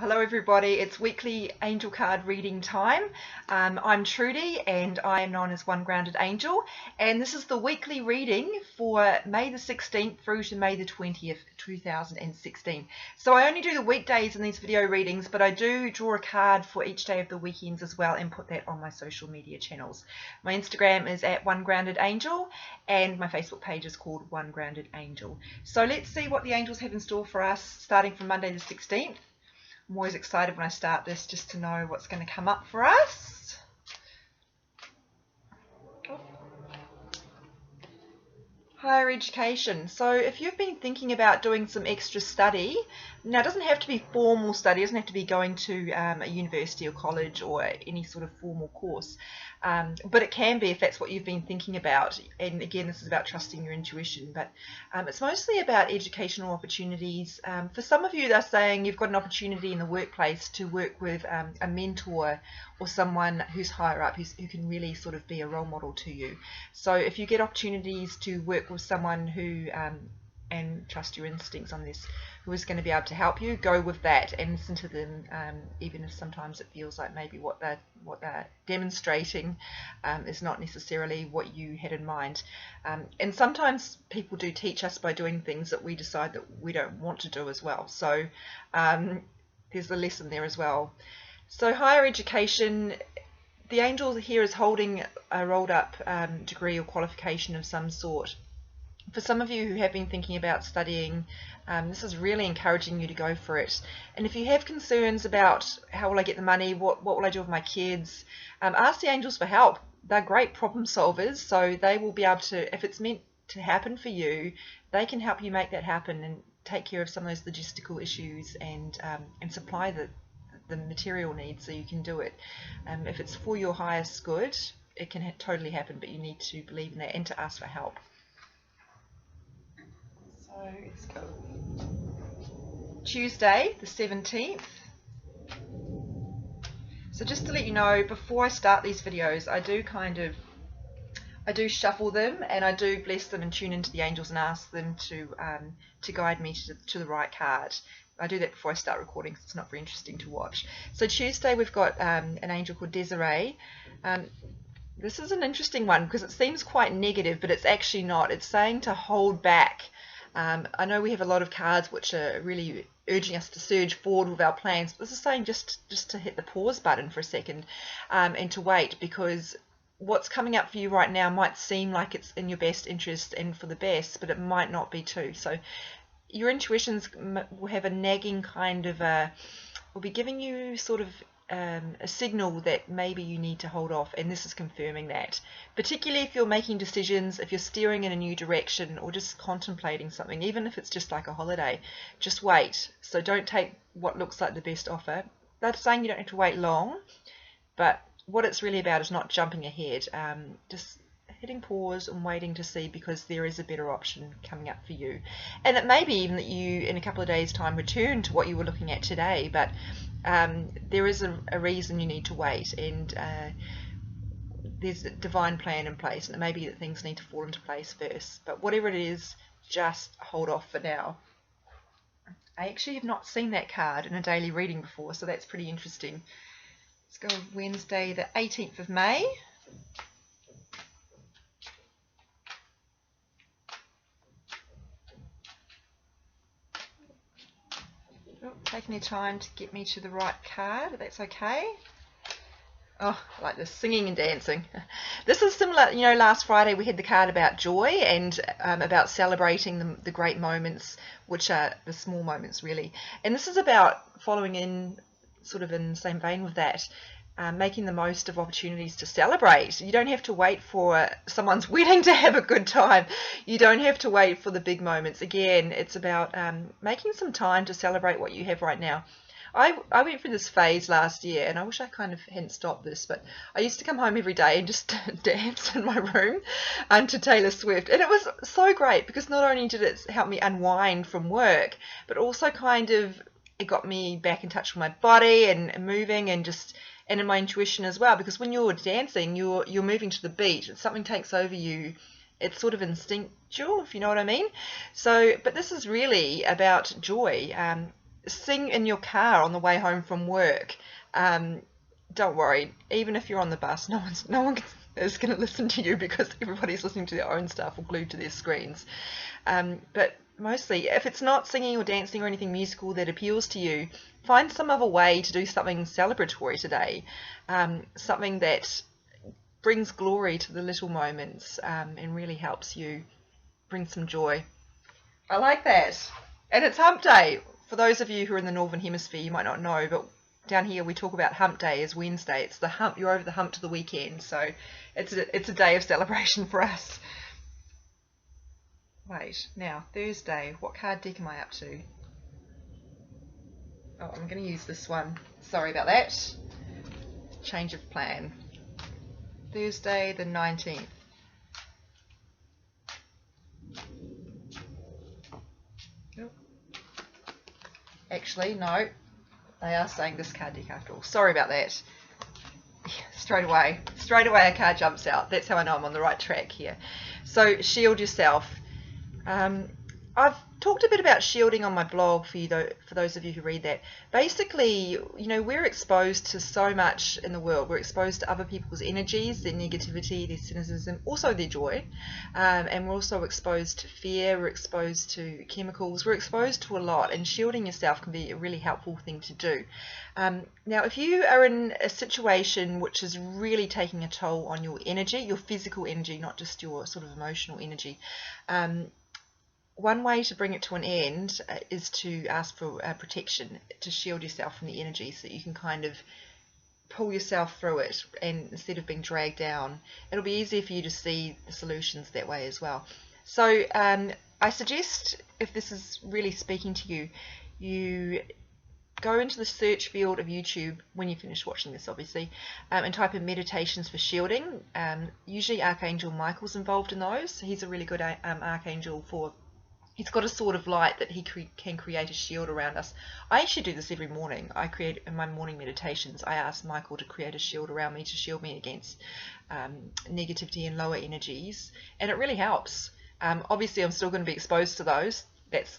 Hello everybody, it's weekly angel card reading time. I'm Trudy and I am known as One Grounded Angel, and this is the weekly reading for May the 16th through to May the 20th, 2016. So I only do the weekdays in these video readings, but I do draw a card for each day of the weekends as well and put that on my social media channels. My Instagram is at One Grounded Angel and my Facebook page is called One Grounded Angel. So let's see what the angels have in store for us starting from Monday the 16th. I'm always excited when I start this just to know what's going to come up for us. Higher education. So if you've been thinking about doing some extra study, now it doesn't have to be formal study, it doesn't have to be going to a university or college or any sort of formal course, but it can be if that's what you've been thinking about. And again, this is about trusting your intuition, but it's mostly about educational opportunities. For some of you, they're saying you've got an opportunity in the workplace to work with a mentor or someone who's higher up, who can really sort of be a role model to you. So if you get opportunities to work with someone who, and trust your instincts on this, who is going to be able to help you, go with that and listen to them, even if sometimes it feels like maybe what they're demonstrating is not necessarily what you had in mind. And sometimes people do teach us by doing things that we decide that we don't want to do as well. So there's a lesson there as well. So higher education, the angel here is holding a rolled up degree or qualification of some sort. For some of you who have been thinking about studying, this is really encouraging you to go for it. And if you have concerns about how will I get the money, what will I do with my kids, ask the angels for help. They're great problem solvers, so they will be able to, if it's meant to happen for you, they can help you make that happen and take care of some of those logistical issues and supply the material needs so you can do it. If it's for your highest good, it can totally happen, but you need to believe in that and to ask for help. So let's go. Tuesday the 17th. So just to let you know, before I start these videos, I do shuffle them and I do bless them and tune into the angels and ask them to guide me to the right card. I do that before I start recording because it's not very interesting to watch. So Tuesday we've got an angel called Desiree. This is an interesting one because it seems quite negative, but it's actually not. It's saying to hold back. I know we have a lot of cards which are really urging us to surge forward with our plans. But this is saying just to hit the pause button for a second and to wait, because what's coming up for you right now might seem like it's in your best interest and for the best, but it might not be too. So your intuitions will have a nagging kind of will be giving you sort of a signal that maybe you need to hold off, and this is confirming that. Particularly if you're making decisions, if you're steering in a new direction or just contemplating something, even if it's just like a holiday, just wait. So don't take what looks like the best offer. That's saying you don't have to wait long, but what it's really about is not jumping ahead, just hitting pause and waiting to see, because there is a better option coming up for you. And it may be even that you in a couple of days time return to what you were looking at today, but there is a reason you need to wait, and there's a divine plan in place, and it may be that things need to fall into place first, but whatever it is, just hold off for now. I actually have not seen that card in a daily reading before, so that's pretty interesting. Let's go with Wednesday the 18th of May. Oh, taking your time to get me to the right card, but that's okay. Oh, I like this, singing and dancing. This is similar, you know, last Friday we had the card about joy and about celebrating the great moments, which are the small moments really. And this is about following in, sort of in the same vein with that, making the most of opportunities to celebrate. You don't have to wait for someone's wedding to have a good time. You don't have to wait for the big moments. Again, it's about making some time to celebrate what you have right now. I went through this phase last year, and I wish I kind of hadn't stopped this, but I used to come home every day and just dance in my room to Taylor Swift. And it was so great because not only did it help me unwind from work, but also kind of it got me back in touch with my body and moving and just and in my intuition as well, because when you're dancing, you're moving to the beat. Something takes over you. It's sort of instinctual, if you know what I mean. So, but this is really about joy. sing in your car on the way home from work. Don't worry, even if you're on the bus, no one is going to listen to you because everybody's listening to their own stuff or glued to their screens. But mostly, if it's not singing or dancing or anything musical that appeals to you, find some other way to do something celebratory today, something that brings glory to the little moments, and really helps you bring some joy. I like that. And it's hump day. For those of you who are in the Northern Hemisphere, you might not know, but down here we talk about hump day as Wednesday. It's the hump, you're over the hump to the weekend, so it's a day of celebration for us. Wait, now, Thursday, what card deck am I up to? Oh, I'm going to use this one. Sorry about that. Change of plan. Thursday the 19th. Actually, no. They are saying this card deck after all. Sorry about that. Straight away a card jumps out. That's how I know I'm on the right track here. So, shield yourself. I've talked a bit about shielding on my blog for you, though, for those of you who read that. Basically, we're exposed to so much in the world. We're exposed to other people's energies, their negativity, their cynicism, also their joy. And we're also exposed to fear, we're exposed to chemicals, we're exposed to a lot, and shielding yourself can be a really helpful thing to do. Now, if you are in a situation which is really taking a toll on your energy, your physical energy, not just your sort of emotional energy, one way to bring it to an end is to ask for protection, to shield yourself from the energy so that you can kind of pull yourself through it, and instead of being dragged down, it'll be easier for you to see the solutions that way as well. So I suggest, if this is really speaking to you, you go into the search field of YouTube when you finish watching this, obviously, and type in meditations for shielding. Usually Archangel Michael's involved in those. He's a really good archangel for... He's got a sort of light that he can create a shield around us. I actually do this every morning. I create, in my morning meditations, I ask Michael to create a shield around me to shield me against negativity and lower energies, and it really helps. Obviously, I'm still going to be exposed to those. That's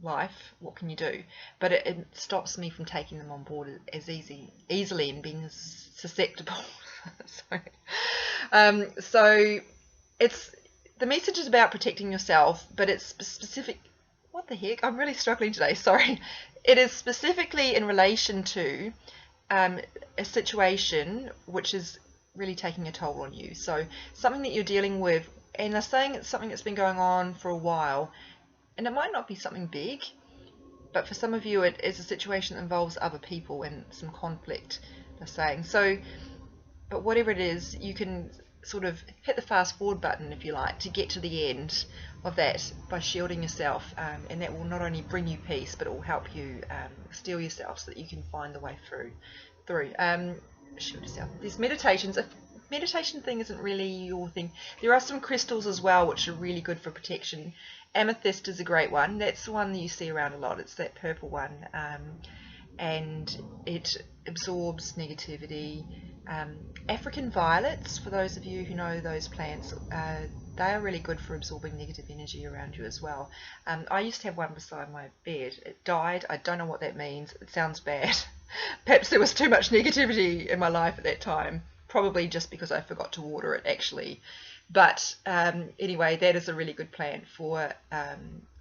life. What can you do? But it stops me from taking them on board as easily and being susceptible. So it's... The message is about protecting yourself, but it's specific... What the heck? I'm really struggling today, sorry. It is specifically in relation to a situation which is really taking a toll on you. So something that you're dealing with, and they're saying it's something that's been going on for a while, and it might not be something big, but for some of you it is a situation that involves other people and some conflict, they're saying. So, but whatever it is, you can sort of hit the fast forward button, if you like, to get to the end of that by shielding yourself, and that will not only bring you peace, but it will help you steel yourself so that you can find the way through. Shield yourself. These meditations, if meditation thing isn't really your thing, there are some crystals as well which are really good for protection. Amethyst is a great one. That's the one that you see around a lot. It's that purple one, and it absorbs negativity. African violets, for those of you who know those plants, they are really good for absorbing negative energy around you as well. I used to have one beside my bed. It died. I don't know what that means. It sounds bad. Perhaps there was too much negativity in my life at that time, probably just because I forgot to water it actually. But anyway, that is a really good plant for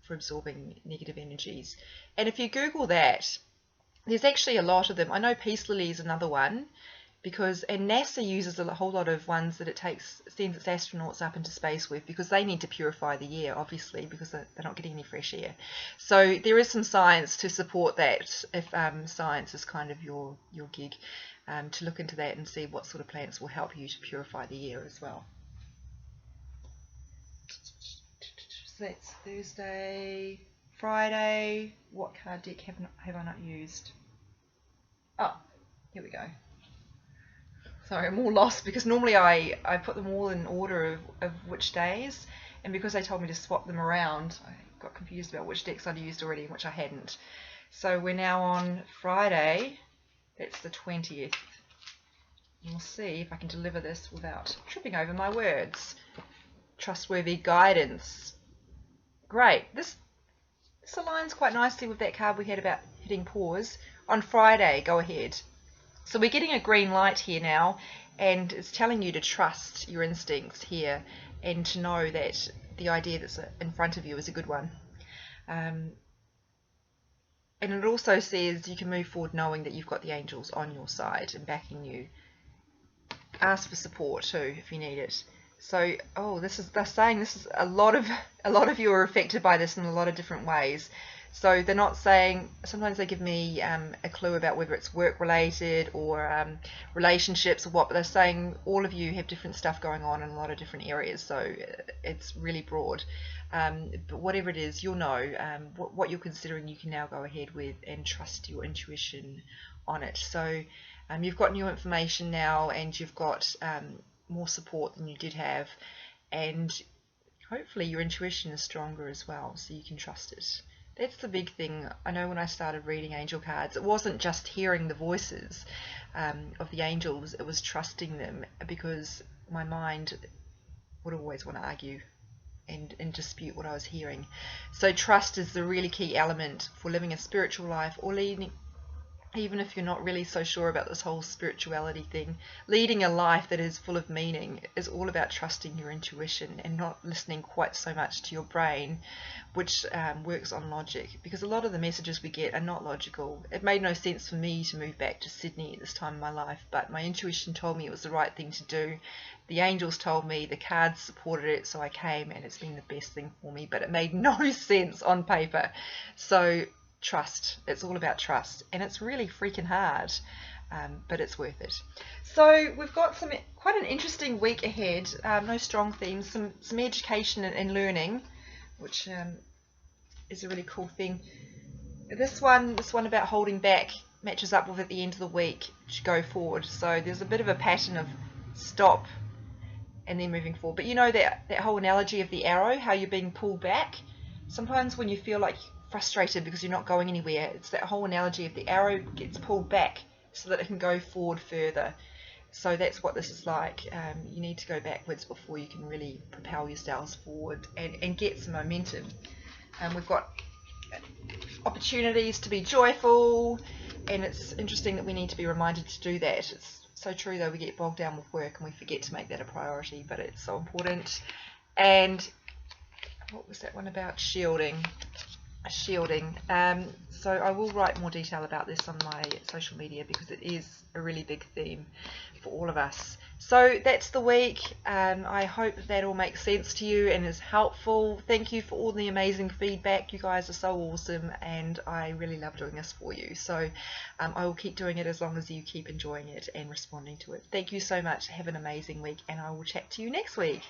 absorbing negative energies. And if you Google that, there's actually a lot of them. I know peace lily is another one, and NASA uses a whole lot of ones that it sends its astronauts up into space with, because they need to purify the air, obviously, because they're not getting any fresh air. So there is some science to support that, if science is kind of your gig, to look into that and see what sort of plants will help you to purify the air as well. So that's Thursday. Friday, what card deck have I not used? Oh, here we go. Sorry, I'm all lost because normally I put them all in order of which days, and because they told me to swap them around, I got confused about which decks I'd used already and which I hadn't. So we're now on Friday, that's the 20th. And we'll see if I can deliver this without tripping over my words. Trustworthy guidance. Great. This aligns quite nicely with that card we had about hitting pause. On Friday, go ahead. So we're getting a green light here now, and it's telling you to trust your instincts here and to know that the idea that's in front of you is a good one. And it also says you can move forward knowing that you've got the angels on your side and backing you. Ask for support too if you need it. So, they're saying this is a lot of you are affected by this in a lot of different ways. So they're not saying, sometimes they give me a clue about whether it's work related or relationships or what, but they're saying all of you have different stuff going on in a lot of different areas, so it's really broad. But whatever it is, you'll know what you're considering. You can now go ahead with and trust your intuition on it. So you've got new information now, and you've got more support than you did have, and hopefully your intuition is stronger as well, so you can trust it. That's the big thing. I know when I started reading angel cards, it wasn't just hearing the voices of the angels, it was trusting them, because my mind would always want to argue and dispute what I was hearing. So trust is the really key element for living a spiritual life, or leading, even if you're not really so sure about this whole spirituality thing, leading a life that is full of meaning is all about trusting your intuition and not listening quite so much to your brain, which works on logic, because a lot of the messages we get are not logical. It made no sense for me to move back to Sydney at this time in my life, but my intuition told me it was the right thing to do. The angels told me, the cards supported it, so I came, and it's been the best thing for me, but it made no sense on paper. So trust. It's all about trust, and it's really freaking hard, but it's worth it. So we've got quite an interesting week ahead. No strong themes, some education and learning, which is a really cool thing. This one about holding back matches up with at the end of the week to go forward. So there's a bit of a pattern of stop and then moving forward. But you know that whole analogy of the arrow, how you're being pulled back. Sometimes when you feel like frustrated because you're not going anywhere, it's that whole analogy of the arrow gets pulled back so that it can go forward further. So that's what this is like. You need to go backwards before you can really propel yourselves forward and get some momentum. We've got opportunities to be joyful, and it's interesting that we need to be reminded to do that. It's so true though, we get bogged down with work and we forget to make that a priority, but it's so important. And what was that one about? Shielding. So I will write more detail about this on my social media, because it is a really big theme for all of us. So that's the week. I hope that all makes sense to you and is helpful. Thank you for all the amazing feedback. You guys are so awesome, and I really love doing this for you. So I will keep doing it as long as you keep enjoying it and responding to it. Thank you so much. Have an amazing week, and I will chat to you next week.